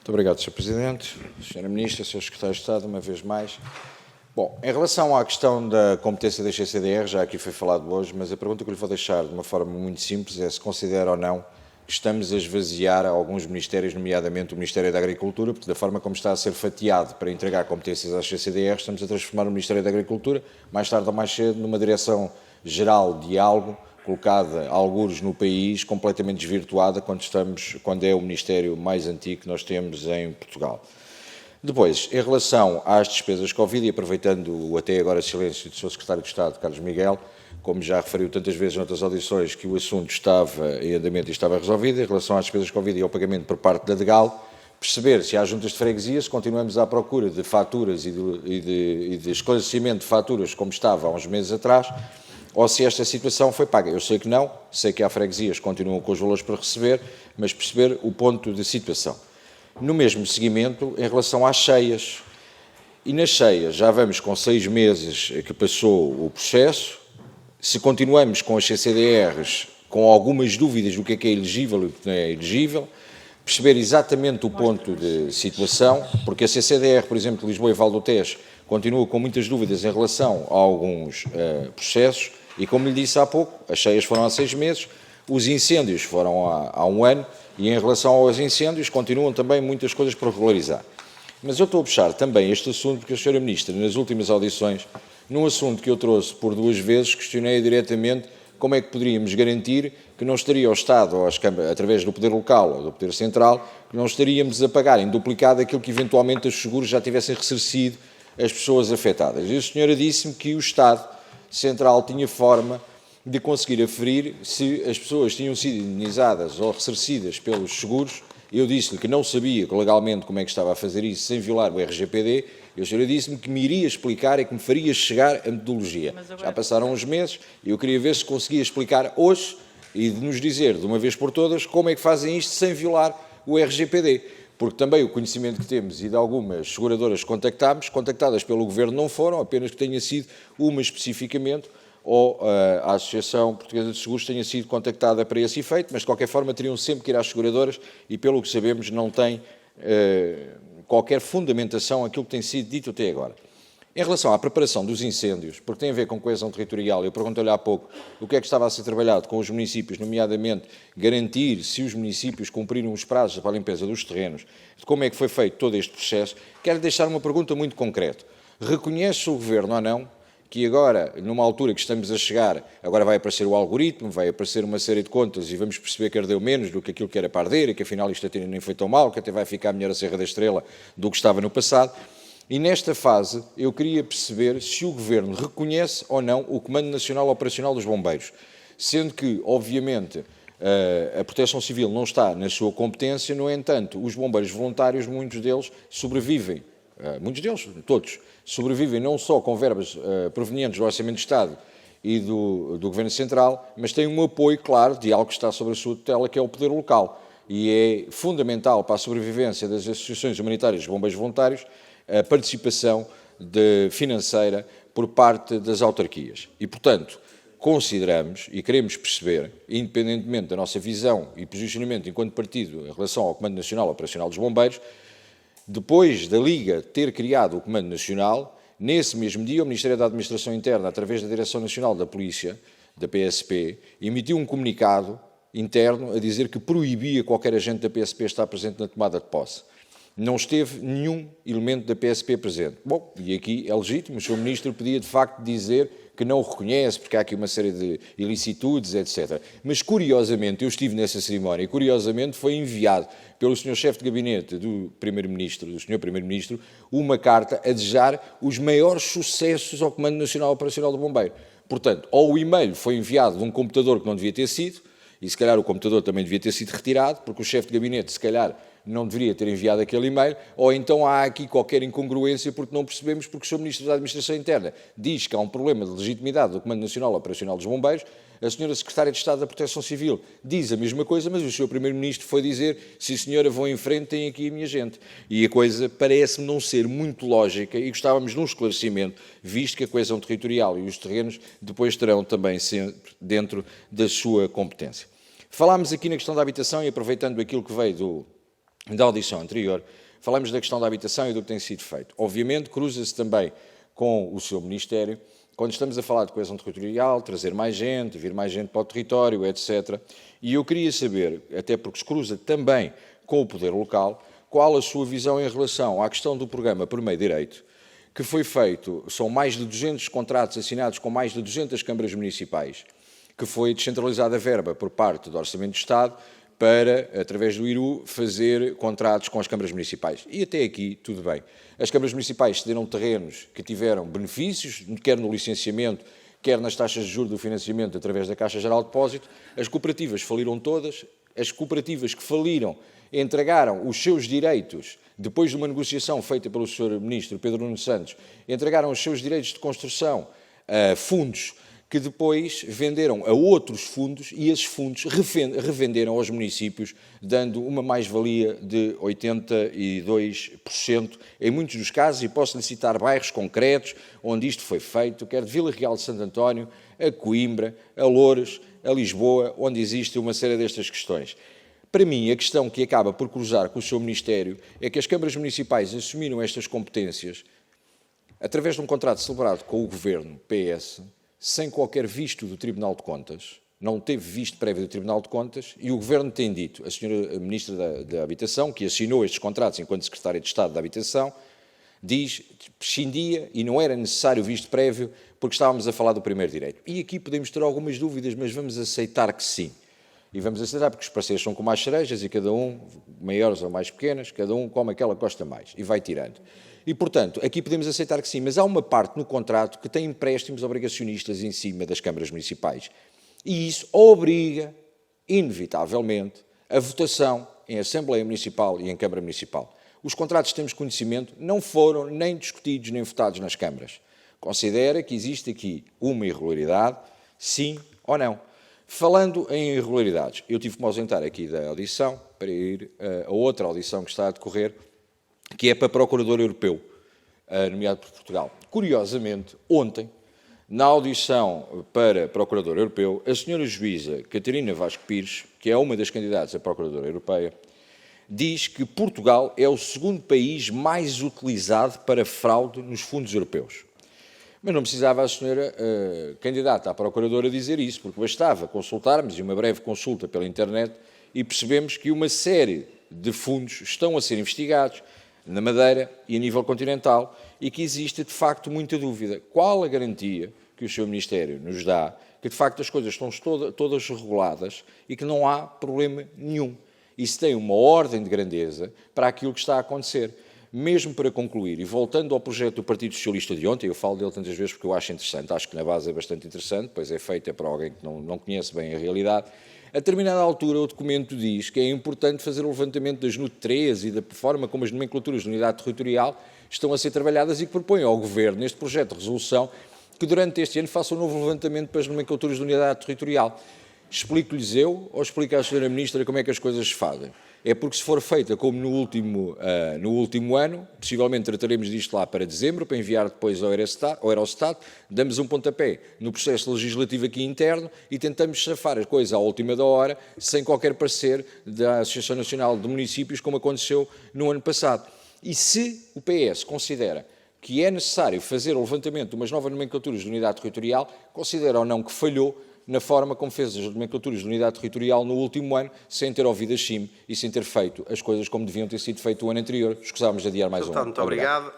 Muito obrigado, Sr. Presidente, Sra. Ministra, Sr. Secretário de Estado, uma vez mais. Bom, em relação à questão da competência da GCDR, já aqui foi falado hoje, mas a pergunta que eu lhe vou deixar de uma forma muito simples é se considera ou não que estamos a esvaziar alguns ministérios, nomeadamente o Ministério da Agricultura, porque da forma como está a ser fatiado para entregar competências à GCDR, estamos a transformar o Ministério da Agricultura, mais tarde ou mais cedo, numa direção-geral de algo, colocada a algures no país, completamente desvirtuada, quando é o Ministério mais antigo que nós temos em Portugal. Depois, em relação às despesas Covid, e aproveitando o até agora silêncio do Sr. Secretário de Estado, Carlos Miguel, como já referiu tantas vezes noutras audições que o assunto estava em andamento e estava resolvido, em relação às despesas Covid e ao pagamento por parte da DEGAL, perceber se há juntas de freguesia, se continuamos à procura de faturas e de esclarecimento de faturas como estava há uns meses atrás, ou se esta situação foi paga. Eu sei que não, sei que há freguesias que continuam com os valores para receber, mas perceber o ponto de situação. No mesmo seguimento, em relação às cheias, e nas cheias já vamos com 6 meses que passou o processo, se continuamos com as CCDRs com algumas dúvidas do que é elegível e o que não é elegível, perceber exatamente o ponto de situação, porque a CCDR, por exemplo, de Lisboa e Val do Tejo, continua com muitas dúvidas em relação a alguns processos, e como lhe disse há pouco, as cheias foram há 6 meses, os incêndios foram há 1 ano, e em relação aos incêndios continuam também muitas coisas por regularizar. Mas eu estou a puxar também este assunto porque a Sra. Ministra, nas últimas audições, num assunto que eu trouxe por 2 vezes, questionei diretamente como é que poderíamos garantir que não estaria o Estado, ou as câmaras, através do Poder Local ou do Poder Central, que não estaríamos a pagar em duplicado aquilo que eventualmente os seguros já tivessem ressarcido as pessoas afetadas. E a senhora disse-me que o Estado Central tinha forma de conseguir aferir se as pessoas tinham sido indenizadas ou ressarcidas pelos seguros. Eu disse-lhe que não sabia legalmente como é que estava a fazer isso sem violar o RGPD, e a senhora disse-me que me iria explicar e que me faria chegar a metodologia. Já passaram uns meses e eu queria ver se conseguia explicar hoje e de nos dizer de uma vez por todas como é que fazem isto sem violar o RGPD. Porque também o conhecimento que temos e de algumas seguradoras contactámos, contactadas pelo Governo não foram, apenas que tenha sido uma especificamente, ou a Associação Portuguesa de Seguros tenha sido contactada para esse efeito, mas de qualquer forma teriam sempre que ir às seguradoras e, pelo que sabemos, não tem qualquer fundamentação aquilo que tem sido dito até agora. Em relação à preparação dos incêndios, porque tem a ver com coesão territorial, eu perguntei-lhe há pouco o que é que estava a ser trabalhado com os municípios, nomeadamente garantir se os municípios cumpriram os prazos para a limpeza dos terrenos, de como é que foi feito todo este processo, quero deixar uma pergunta muito concreta. Reconhece o Governo ou não que agora, numa altura que estamos a chegar, agora vai aparecer o algoritmo, vai aparecer uma série de contas e vamos perceber que ardeu menos do que aquilo que era para arder e que afinal isto até nem foi tão mal, que até vai ficar melhor a Serra da Estrela do que estava no passado. E nesta fase eu queria perceber se o Governo reconhece ou não o Comando Nacional Operacional dos Bombeiros, sendo que, obviamente, a Proteção Civil não está na sua competência, no entanto, os bombeiros voluntários, muitos deles sobrevivem, muitos deles, todos, sobrevivem não só com verbas provenientes do Orçamento de Estado e do Governo Central, mas têm um apoio, claro, de algo que está sobre a sua tutela, que é o poder local. E é fundamental para a sobrevivência das associações humanitárias de bombeiros voluntários a participação financeira por parte das autarquias. E, portanto, consideramos e queremos perceber, independentemente da nossa visão e posicionamento enquanto partido em relação ao Comando Nacional Operacional dos Bombeiros, depois da Liga ter criado o Comando Nacional, nesse mesmo dia o Ministério da Administração Interna, através da Direção Nacional da Polícia, da PSP, emitiu um comunicado interno a dizer que proibia qualquer agente da PSP estar presente na tomada de posse. Não esteve nenhum elemento da PSP presente. Bom, e aqui é legítimo, o Sr. Ministro podia de facto dizer que não o reconhece, porque há aqui uma série de ilicitudes, etc. Mas, curiosamente, eu estive nessa cerimónia e, curiosamente, foi enviado pelo Sr. Chefe de Gabinete do Primeiro-Ministro, do Sr. Primeiro-Ministro, uma carta a desejar os maiores sucessos ao Comando Nacional Operacional do Bombeiro. Portanto, ou o e-mail foi enviado de um computador que não devia ter sido, e se calhar o computador também devia ter sido retirado, porque o Chefe de Gabinete, se calhar, não deveria ter enviado aquele e-mail, ou então há aqui qualquer incongruência porque não percebemos, porque o Sr. Ministro da Administração Interna diz que há um problema de legitimidade do Comando Nacional Operacional dos Bombeiros, a Sra. Secretária de Estado da Proteção Civil diz a mesma coisa, mas o Sr. Primeiro-Ministro foi dizer, sim senhora, vão em frente, tem aqui a minha gente. E a coisa parece-me não ser muito lógica e gostávamos de um esclarecimento, visto que a coesão territorial e os terrenos depois terão também sempre dentro da sua competência. Falámos aqui na questão da habitação e aproveitando aquilo que veio da audição anterior, falamos da questão da habitação e do que tem sido feito. Obviamente, cruza-se também com o seu Ministério, quando estamos a falar de coesão territorial, trazer mais gente, vir mais gente para o território, etc. E eu queria saber, até porque se cruza também com o poder local, qual a sua visão em relação à questão do programa Por Meio Direito, que foi feito, são mais de 200 contratos assinados com mais de 200 câmaras municipais, que foi descentralizada a verba por parte do Orçamento do Estado para, através do IRU, fazer contratos com as câmaras municipais. E até aqui, tudo bem. As câmaras municipais cederam terrenos que tiveram benefícios, quer no licenciamento, quer nas taxas de juros do financiamento através da Caixa Geral de Depósito. As cooperativas faliram todas. As cooperativas que faliram entregaram os seus direitos, depois de uma negociação feita pelo Sr. Ministro Pedro Nuno Santos, entregaram os seus direitos de construção a fundos que depois venderam a outros fundos e esses fundos revenderam aos municípios, dando uma mais-valia de 82% em muitos dos casos, e posso-lhe citar bairros concretos onde isto foi feito, quer de Vila Real de Santo António, a Coimbra, a Loures, a Lisboa, onde existe uma série destas questões. Para mim, a questão que acaba por cruzar com o seu Ministério é que as câmaras municipais assumiram estas competências através de um contrato celebrado com o Governo PS, sem qualquer visto do Tribunal de Contas, não teve visto prévio do Tribunal de Contas, e o Governo tem dito, a Sra. Ministra da Habitação, que assinou estes contratos enquanto Secretária de Estado da Habitação, diz que prescindia e não era necessário visto prévio porque estávamos a falar do primeiro direito. E aqui podemos ter algumas dúvidas, mas vamos aceitar que sim. E vamos aceitar porque os parceiros são como as cerejas e cada um, maiores ou mais pequenas, cada um come aquela que gosta mais e vai tirando. E, portanto, aqui podemos aceitar que sim, mas há uma parte no contrato que tem empréstimos obrigacionistas em cima das câmaras municipais. E isso obriga, inevitavelmente, a votação em Assembleia Municipal e em Câmara Municipal. Os contratos que temos conhecimento não foram nem discutidos nem votados nas câmaras. Considera que existe aqui uma irregularidade, sim ou não? Falando em irregularidades, eu tive que me ausentar aqui da audição para ir a outra audição que está a decorrer, que é para Procurador Europeu, nomeado por Portugal. Curiosamente, ontem, na audição para Procurador Europeu, a senhora juíza Catarina Vasco Pires, que é uma das candidatas a Procuradora Europeia, diz que Portugal é o segundo país mais utilizado para fraude nos fundos europeus. Mas não precisava a senhora candidata à Procuradora dizer isso, porque bastava consultarmos, e uma breve consulta pela internet, e percebemos que uma série de fundos estão a ser investigados na Madeira e a nível continental, e que existe, de facto, muita dúvida. Qual a garantia que o seu Ministério nos dá que, de facto, as coisas estão todas reguladas e que não há problema nenhum? Isso tem uma ordem de grandeza para aquilo que está a acontecer. Mesmo para concluir, e voltando ao projeto do Partido Socialista de ontem, eu falo dele tantas vezes porque eu acho interessante, acho que na base é bastante interessante, pois é feita para alguém que não conhece bem a realidade. A determinada altura, o documento diz que é importante fazer o levantamento das NUT3 e da forma como as nomenclaturas de unidade territorial estão a ser trabalhadas e que propõe ao Governo, neste projeto de resolução, que durante este ano faça um novo levantamento para as nomenclaturas de unidade territorial. Explico-lhes eu ou explico à Sra. Ministra como é que as coisas se fazem? É porque se for feita como no último ano, possivelmente trataremos disto lá para dezembro, para enviar depois ao Eurostat, damos um pontapé no processo legislativo aqui interno e tentamos safar a coisa à última da hora, sem qualquer parecer da Associação Nacional de Municípios, como aconteceu no ano passado. E se o PS considera que é necessário fazer o levantamento de umas novas nomenclaturas de unidade territorial, considera ou não que falhou na forma como fez as nomenclaturas de unidade territorial no último ano, sem ter ouvido a CIM e sem ter feito as coisas como deviam ter sido feitas o ano anterior. Escusávamos de adiar mais um ano. Muito obrigado.